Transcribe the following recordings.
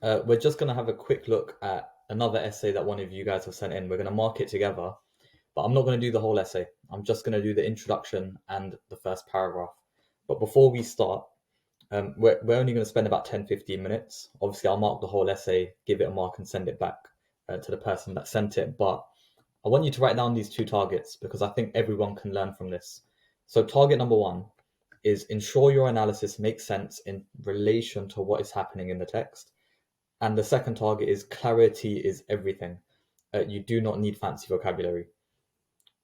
We're just going to have a quick look at another essay that one of you guys have sent in. We're going to mark it together, but I'm not going to do the whole essay. I'm just going to do the introduction and the first paragraph. But before we start, we're only going to spend about 10-15 minutes. Obviously, I'll mark the whole essay, give it a mark, and send it back to the person that sent it. But I want you to write down these two targets because I think everyone can learn from this. So, target number one is ensure your analysis makes sense in relation to what is happening in the text. And the second target is clarity is everything. You do not need fancy vocabulary.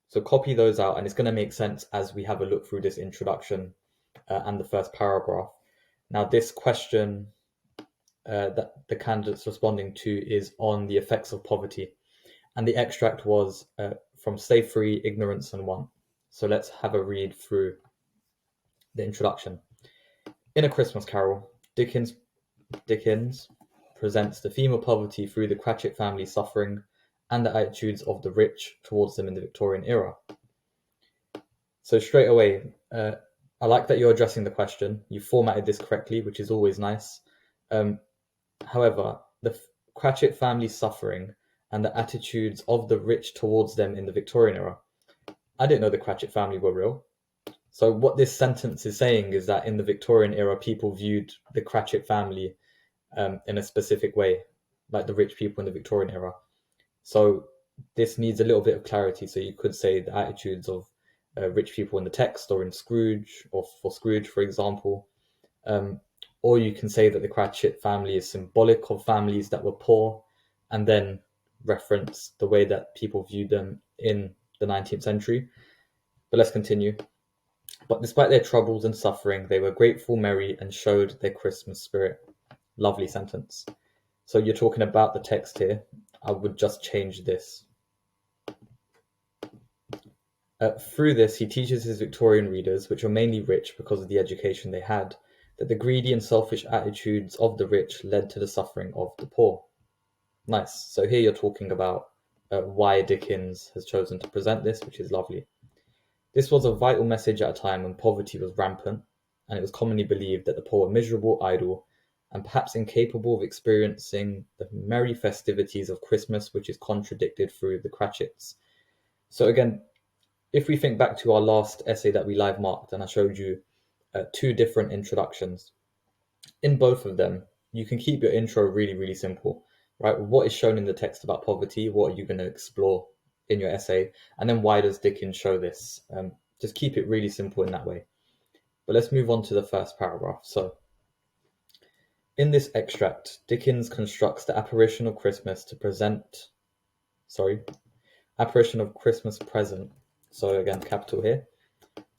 So copy those out, and it's going to make sense as we have a look through this introduction and the first paragraph. Now, this question that the candidate's responding to is on the effects of poverty. And the extract was from Stay Free, Ignorance and Want. So let's have a read through the introduction. In A Christmas Carol, Dickens presents the theme of poverty through the Cratchit family's suffering and the attitudes of the rich towards them in the Victorian era. So straight away, I like that you're addressing the question. You formatted this correctly, which is always nice. However, the Cratchit family's suffering and the attitudes of the rich towards them in the Victorian era. I didn't know the Cratchit family were real. So what this sentence is saying is that in the Victorian era, people viewed the Cratchit family in a specific way, like the rich people in the Victorian era. So this needs a little bit of clarity. So you could say the attitudes of rich people in the text, or in Scrooge, or for Scrooge, for example. Or you can say that the Cratchit family is symbolic of families that were poor, and then reference the way that people viewed them in the 19th century. But let's continue. But despite their troubles and suffering, they were grateful, merry, and showed their Christmas spirit. Lovely sentence. So you're talking about the text here. I would just change this. Through this, he teaches his Victorian readers, which were mainly rich because of the education they had, that the greedy and selfish attitudes of the rich led to the suffering of the poor. Nice. So here you're talking about why Dickens has chosen to present this, which is lovely. This was a vital message at a time when poverty was rampant, and it was commonly believed that the poor were miserable, idle, and perhaps incapable of experiencing the merry festivities of Christmas, which is contradicted through the Cratchits. So again, if we think back to our last essay that we live marked, and I showed you two different introductions, in both of them, you can keep your intro really, really simple, right? What is shown in the text about poverty? What are you going to explore in your essay? And then why does Dickens show this? Just keep it really simple in that way. But let's move on to the first paragraph. So, in this extract, Dickens constructs the apparition of Christmas apparition of Christmas present, so again, capital here,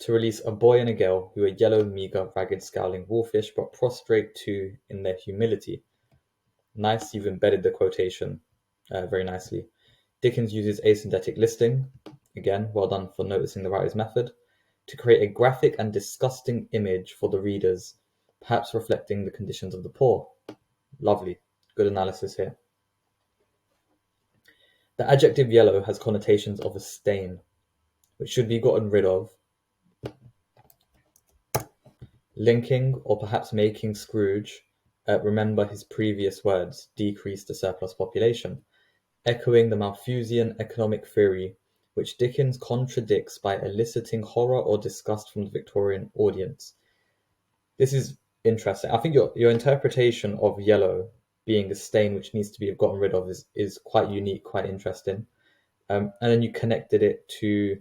to release a boy and a girl who are yellow, meagre, ragged, scowling wolfish, but prostrate too in their humility. Nice, you've embedded the quotation very nicely. Dickens uses asynthetic listing, again, well done for noticing the writer's method, to create a graphic and disgusting image for the readers, perhaps reflecting the conditions of the poor. Lovely, good analysis here. The adjective yellow has connotations of a stain, which should be gotten rid of, linking or perhaps making Scrooge remember his previous words, decrease the surplus population, echoing the Malthusian economic theory, which Dickens contradicts by eliciting horror or disgust from the Victorian audience. This is interesting. I think your interpretation of yellow being a stain which needs to be gotten rid of is quite unique, quite interesting. And then you connected it to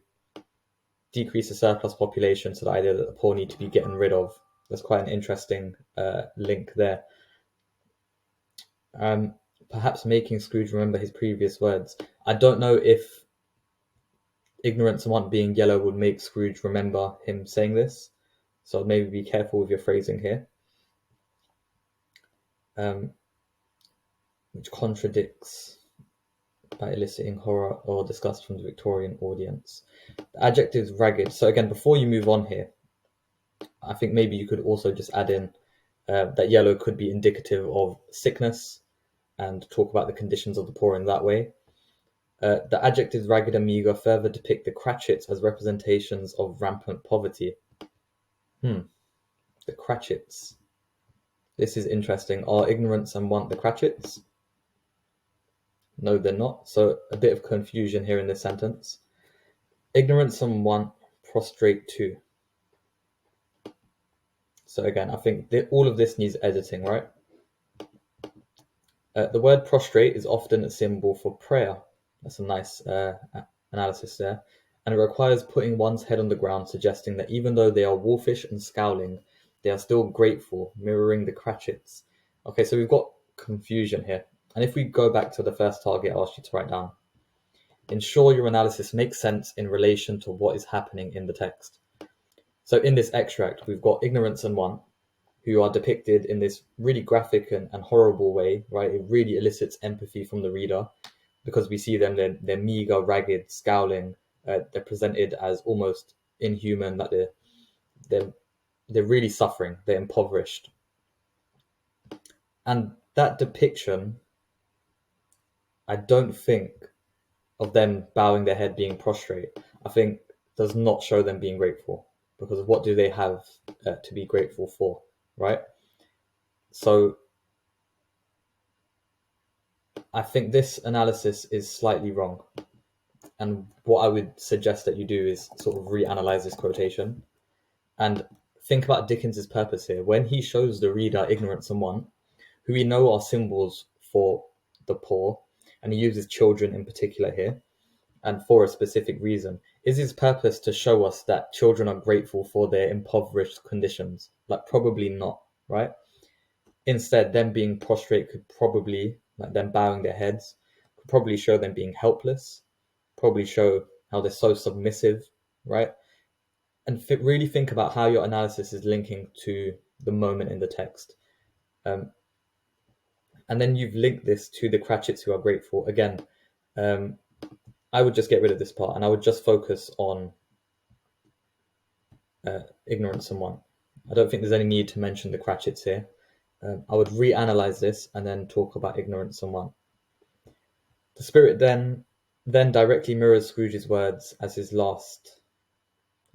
decrease the surplus population, so the idea that the poor need to be getting rid of. That's quite an interesting link there. Perhaps making Scrooge remember his previous words. I don't know if ignorance and want being yellow would make Scrooge remember him saying this, so maybe be careful with your phrasing here. Which contradicts by eliciting horror or disgust from the Victorian audience. The adjective is ragged. So again, before you move on here, I think maybe you could also just add in that yellow could be indicative of sickness and talk about the conditions of the poor in that way. The adjectives ragged and meagre further depict the Cratchits as representations of rampant poverty. The Cratchits. This is interesting. Are ignorance and want the Cratchits? No, they're not. So a bit of confusion here in this sentence. Ignorance and want prostrate to. So again, I think all of this needs editing, right? The word prostrate is often a symbol for prayer. That's a nice analysis there. And it requires putting one's head on the ground, suggesting that even though they are wolfish and scowling, they are still grateful, mirroring the Cratchits. Okay, so we've got confusion here. And if we go back to the first target I asked you to write down, ensure your analysis makes sense in relation to what is happening in the text. So in this extract, we've got ignorance and want, who are depicted in this really graphic and horrible way, right? It really elicits empathy from the reader because we see them, they're meager, ragged, scowling. They're presented as almost inhuman, that they're really suffering, they're impoverished. And that depiction, I don't think of them bowing their head, being prostrate, I think does not show them being grateful, because what do they have to be grateful for, right? So I think this analysis is slightly wrong. And what I would suggest that you do is sort of reanalyze this quotation and think about Dickens's purpose here. When he shows the reader ignorance and want, who we know are symbols for the poor, and he uses children in particular here, and for a specific reason, is his purpose to show us that children are grateful for their impoverished conditions? Like, probably not, right? Instead, them being prostrate could probably, like them bowing their heads, could probably show them being helpless, probably show how they're so submissive, right? And really think about how your analysis is linking to the moment in the text. And then you've linked this to the Cratchits who are grateful. Again, I would just get rid of this part and I would just focus on ignorance and want. I don't think there's any need to mention the Cratchits here. I would reanalyze this and then talk about ignorance and want. The spirit then directly mirrors Scrooge's words as his last,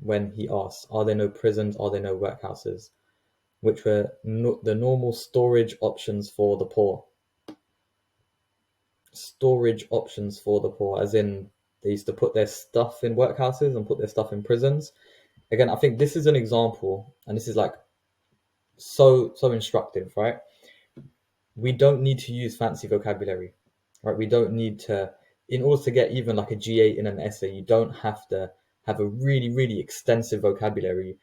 when he asks, "Are there no prisons? Are there no workhouses?" which were the normal storage options for the poor. Storage options for the poor, as in they used to put their stuff in workhouses and put their stuff in prisons. Again, I think this is an example, and this is like so instructive, right? We don't need to use fancy vocabulary, right? We don't need to, in order to get even like a G8 in an essay, you don't have to have a really extensive vocabulary,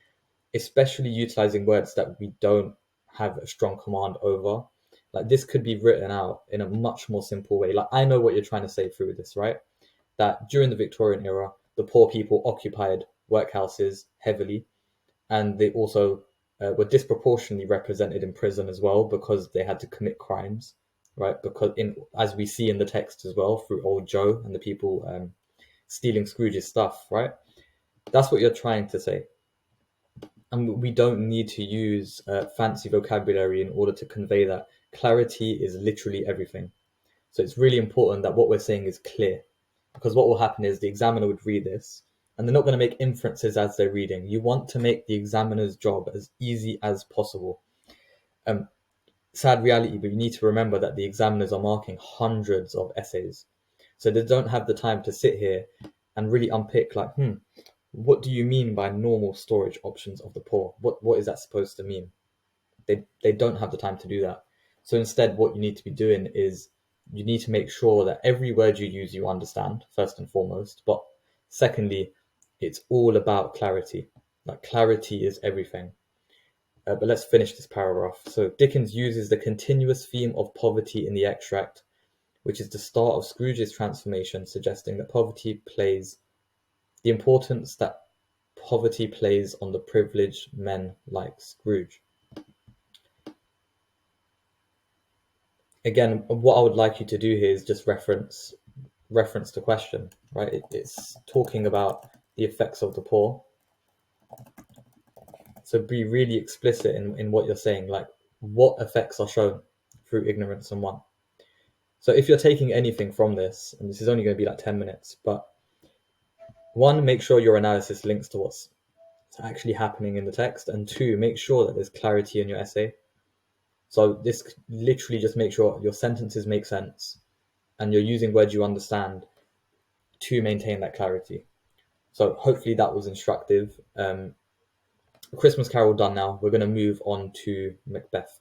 especially utilizing words that we don't have a strong command over. Like, this could be written out in a much more simple way. Like, I know what you're trying to say through this, right? That during the Victorian era, the poor people occupied workhouses heavily, and they also were disproportionately represented in prison as well because they had to commit crimes, right? Because as we see in the text as well, through old Joe and the people stealing Scrooge's stuff, right? That's what you're trying to say. And we don't need to use fancy vocabulary in order to convey that. Clarity is literally everything. So it's really important that what we're saying is clear, because what will happen is the examiner would read this and they're not going to make inferences as they're reading. You want to make the examiner's job as easy as possible. Sad reality, but you need to remember that the examiners are marking hundreds of essays. So they don't have the time to sit here and really unpick, like, what do you mean by normal storage options of the poor? What is that supposed to mean? They don't have the time to do that. So instead, what you need to be doing is you need to make sure that every word you use you understand, first and foremost. But secondly, it's all about clarity. Like, clarity is everything. But let's finish this paragraph. So Dickens uses the continuous theme of poverty in the extract, which is the start of Scrooge's transformation, suggesting that the importance that poverty plays on the privileged men like Scrooge. Again, what I would like you to do here is just reference the question, right? It's talking about the effects of the poor. So be really explicit in what you're saying, like what effects are shown through ignorance and want. So if you're taking anything from this, and this is only going to be like 10 minutes, but one, make sure your analysis links to what's actually happening in the text, and two, make sure that there's clarity in your essay. So this literally just makes sure your sentences make sense and you're using words you understand to maintain that clarity. So hopefully that was instructive. Christmas Carol done now. We're going to move on to Macbeth.